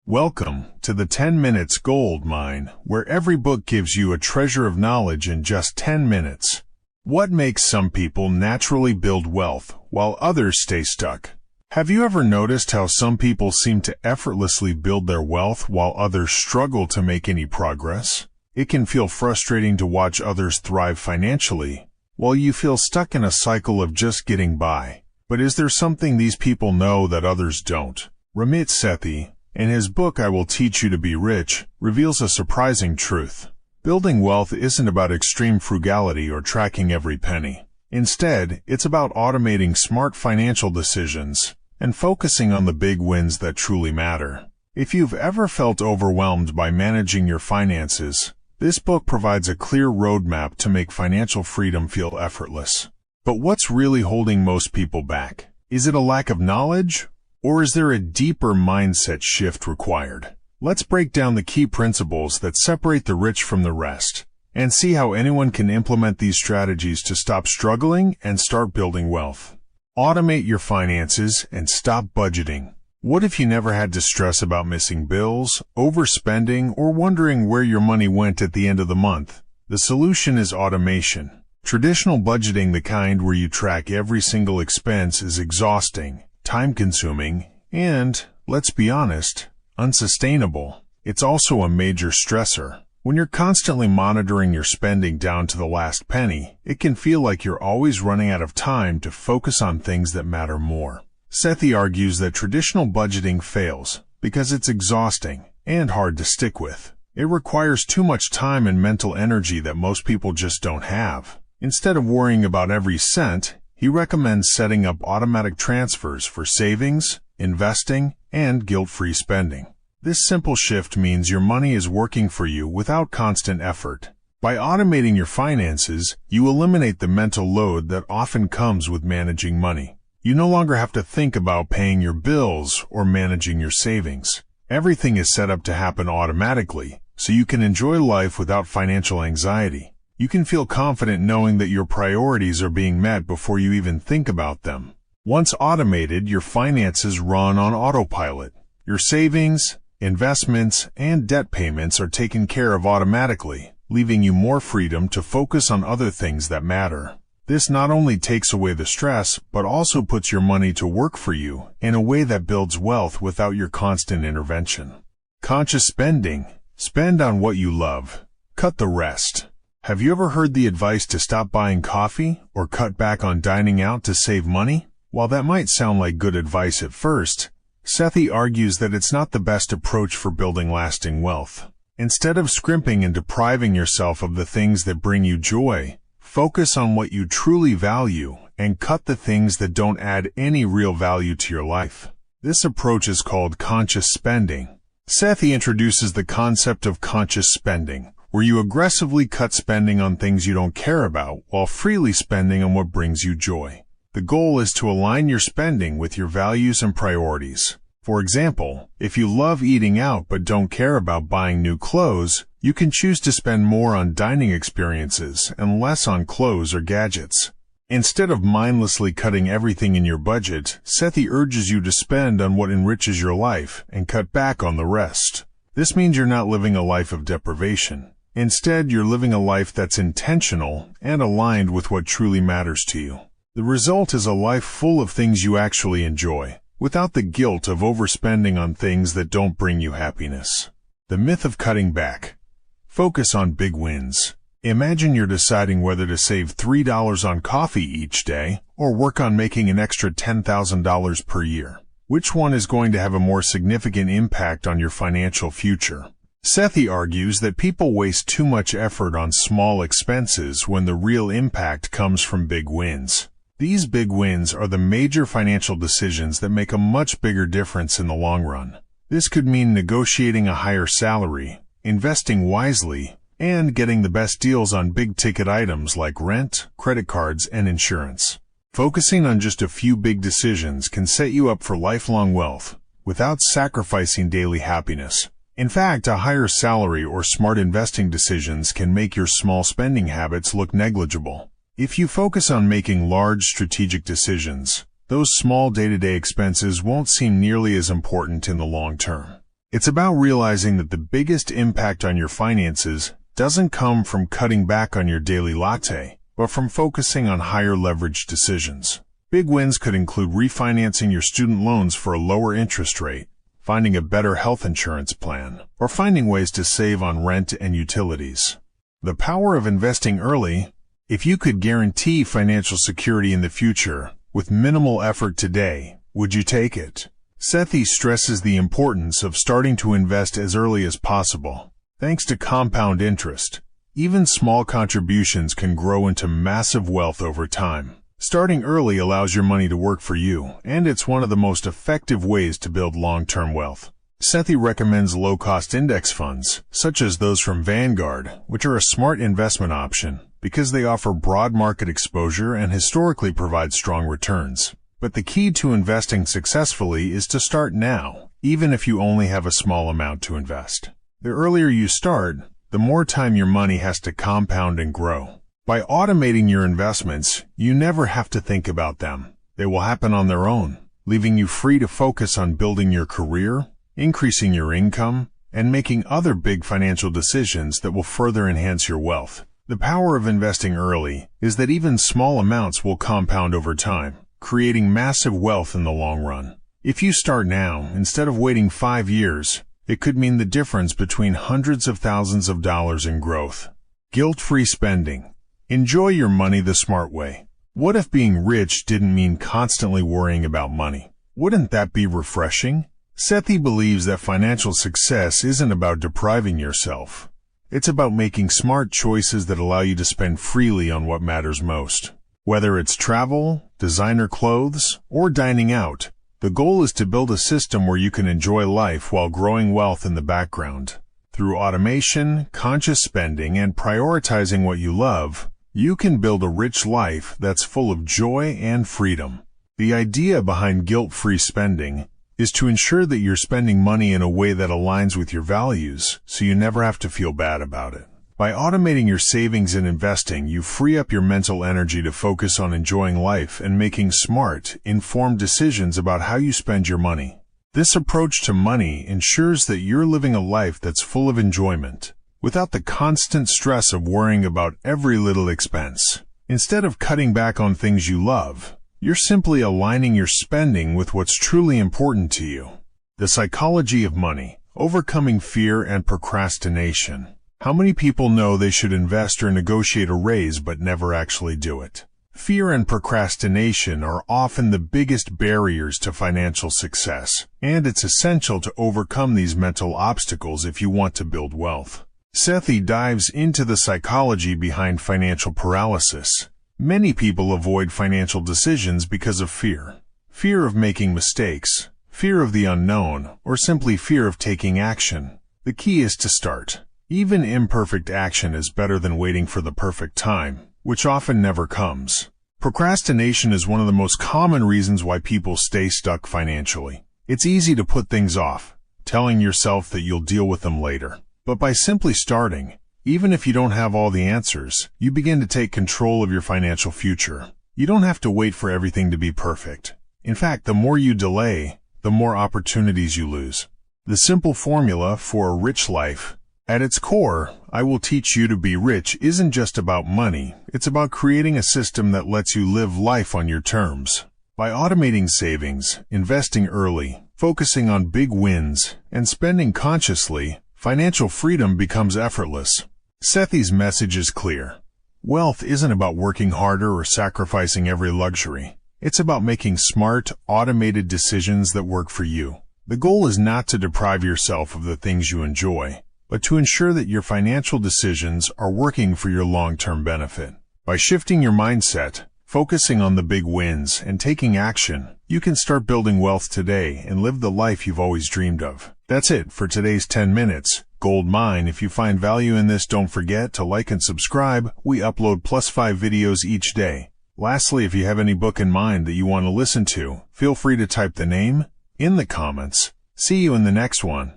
Welcome to the 10 Minutes Gold Mine, where every book gives you a treasure of knowledge in just 10 minutes. What makes some people naturally build wealth while others stay stuck? Have you ever noticed how some people seem to effortlessly build their wealth while others struggle to make any progress? It can feel frustrating to watch others thrive financially, while you feel stuck in a cycle of just getting by. But is there something these people know that others don't? Ramit Sethi, in his book I Will Teach You to Be Rich, reveals a surprising truth. Building wealth isn't about extreme frugality or tracking every penny. Instead, it's about automating smart financial decisions and focusing on the big wins that truly matter. If you've ever felt overwhelmed by managing your finances, this book provides a clear roadmap to make financial freedom feel effortless. But what's really holding most people back? Is it a lack of knowledge? Or is there a deeper mindset shift required? Let's break down the key principles that separate the rich from the rest, and see how anyone can implement these strategies to stop struggling and start building wealth. Automate your finances and stop budgeting. What if you never had to stress about missing bills, overspending, or wondering where your money went at the end of the month? The solution is automation. Traditional budgeting, the kind where you track every single expense, is exhausting, time-consuming, and, let's be honest, unsustainable. It's also a major stressor. When you're constantly monitoring your spending down to the last penny, it can feel like you're always running out of time to focus on things that matter more. Sethi argues that traditional budgeting fails because it's exhausting and hard to stick with. It requires too much time and mental energy that most people just don't have. Instead of worrying about every cent, he recommends setting up automatic transfers for savings, investing, and guilt-free spending. This simple shift means your money is working for you without constant effort. By automating your finances, you eliminate the mental load that often comes with managing money. You no longer have to think about paying your bills or managing your savings. Everything is set up to happen automatically, so you can enjoy life without financial anxiety. You can feel confident knowing that your priorities are being met before you even think about them. Once automated, your finances run on autopilot. Your savings, investments, and debt payments are taken care of automatically, leaving you more freedom to focus on other things that matter. This not only takes away the stress, but also puts your money to work for you in a way that builds wealth without your constant intervention. Conscious spending. Spend on what you love. Cut the rest. Have you ever heard the advice to stop buying coffee or cut back on dining out to save money? While that might sound like good advice at first, Sethi argues that it's not the best approach for building lasting wealth. Instead of scrimping and depriving yourself of the things that bring you joy, focus on what you truly value and cut the things that don't add any real value to your life. This approach is called conscious spending. Sethi introduces the concept of conscious spending, where you aggressively cut spending on things you don't care about while freely spending on what brings you joy. The goal is to align your spending with your values and priorities. For example, if you love eating out but don't care about buying new clothes, you can choose to spend more on dining experiences and less on clothes or gadgets. Instead of mindlessly cutting everything in your budget, Sethi urges you to spend on what enriches your life and cut back on the rest. This means you're not living a life of deprivation. Instead, you're living a life that's intentional and aligned with what truly matters to you. The result is a life full of things you actually enjoy, without the guilt of overspending on things that don't bring you happiness. The myth of cutting back. Focus on big wins. Imagine you're deciding whether to save $3 on coffee each day or work on making an extra $10,000 per year. Which one is going to have a more significant impact on your financial future? Sethi argues that people waste too much effort on small expenses when the real impact comes from big wins. These big wins are the major financial decisions that make a much bigger difference in the long run. This could mean negotiating a higher salary, investing wisely, and getting the best deals on big-ticket items like rent, credit cards, and insurance. Focusing on just a few big decisions can set you up for lifelong wealth without sacrificing daily happiness. In fact, a higher salary or smart investing decisions can make your small spending habits look negligible. If you focus on making large strategic decisions, those small day-to-day expenses won't seem nearly as important in the long term. It's about realizing that the biggest impact on your finances doesn't come from cutting back on your daily latte, but from focusing on higher leverage decisions. Big wins could include refinancing your student loans for a lower interest rate, finding a better health insurance plan, or finding ways to save on rent and utilities. The power of investing early. If you could guarantee financial security in the future with minimal effort today, would you take it? Sethi stresses the importance of starting to invest as early as possible. Thanks to compound interest, even small contributions can grow into massive wealth over time. Starting early allows your money to work for you, and it's one of the most effective ways to build long-term wealth. Sethi recommends low-cost index funds, such as those from Vanguard, which are a smart investment option because they offer broad market exposure and historically provide strong returns. But the key to investing successfully is to start now, even if you only have a small amount to invest. The earlier you start, the more time your money has to compound and grow. By automating your investments, you never have to think about them. They will happen on their own, leaving you free to focus on building your career, increasing your income, and making other big financial decisions that will further enhance your wealth. The power of investing early is that even small amounts will compound over time, creating massive wealth in the long run. If you start now, instead of waiting 5 years, it could mean the difference between hundreds of thousands of dollars in growth. Guilt-free spending. Enjoy your money the smart way. What if being rich didn't mean constantly worrying about money? Wouldn't that be refreshing? Sethi believes that financial success isn't about depriving yourself. It's about making smart choices that allow you to spend freely on what matters most. Whether it's travel, designer clothes, or dining out, the goal is to build a system where you can enjoy life while growing wealth in the background. Through automation, conscious spending, and prioritizing what you love, you can build a rich life that's full of joy and freedom. The idea behind guilt-free spending is to ensure that you're spending money in a way that aligns with your values, so you never have to feel bad about it. By automating your savings and investing, you free up your mental energy to focus on enjoying life and making smart, informed decisions about how you spend your money. This approach to money ensures that you're living a life that's full of enjoyment, without the constant stress of worrying about every little expense. Instead of cutting back on things you love, you're simply aligning your spending with what's truly important to you. The psychology of money, overcoming fear and procrastination. How many people know they should invest or negotiate a raise but never actually do it? Fear and procrastination are often the biggest barriers to financial success, and it's essential to overcome these mental obstacles if you want to build wealth. Sethi dives into the psychology behind financial paralysis. Many people avoid financial decisions because of fear. Fear of making mistakes, fear of the unknown, or simply fear of taking action. The key is to start. Even imperfect action is better than waiting for the perfect time, which often never comes. Procrastination is one of the most common reasons why people stay stuck financially. It's easy to put things off, telling yourself that you'll deal with them later. But by simply starting, even if you don't have all the answers, you begin to take control of your financial future. You don't have to wait for everything to be perfect. In fact, the more you delay, the more opportunities you lose. The simple formula for a rich life. At its core, I Will Teach You to Be Rich isn't just about money. It's about creating a system that lets you live life on your terms. By automating savings, investing early, focusing on big wins, and spending consciously, financial freedom becomes effortless. Sethi's message is clear. Wealth isn't about working harder or sacrificing every luxury. It's about making smart, automated decisions that work for you. The goal is not to deprive yourself of the things you enjoy, but to ensure that your financial decisions are working for your long-term benefit. By shifting your mindset, focusing on the big wins, and taking action, you can start building wealth today and live the life you've always dreamed of. That's it for today's 10 minutes. Gold mine. If you find value in this, don't forget to like and subscribe. We upload +5 videos each day. Lastly, if you have any book in mind that you want to listen to, feel free to type the name in the comments. See you in the next one.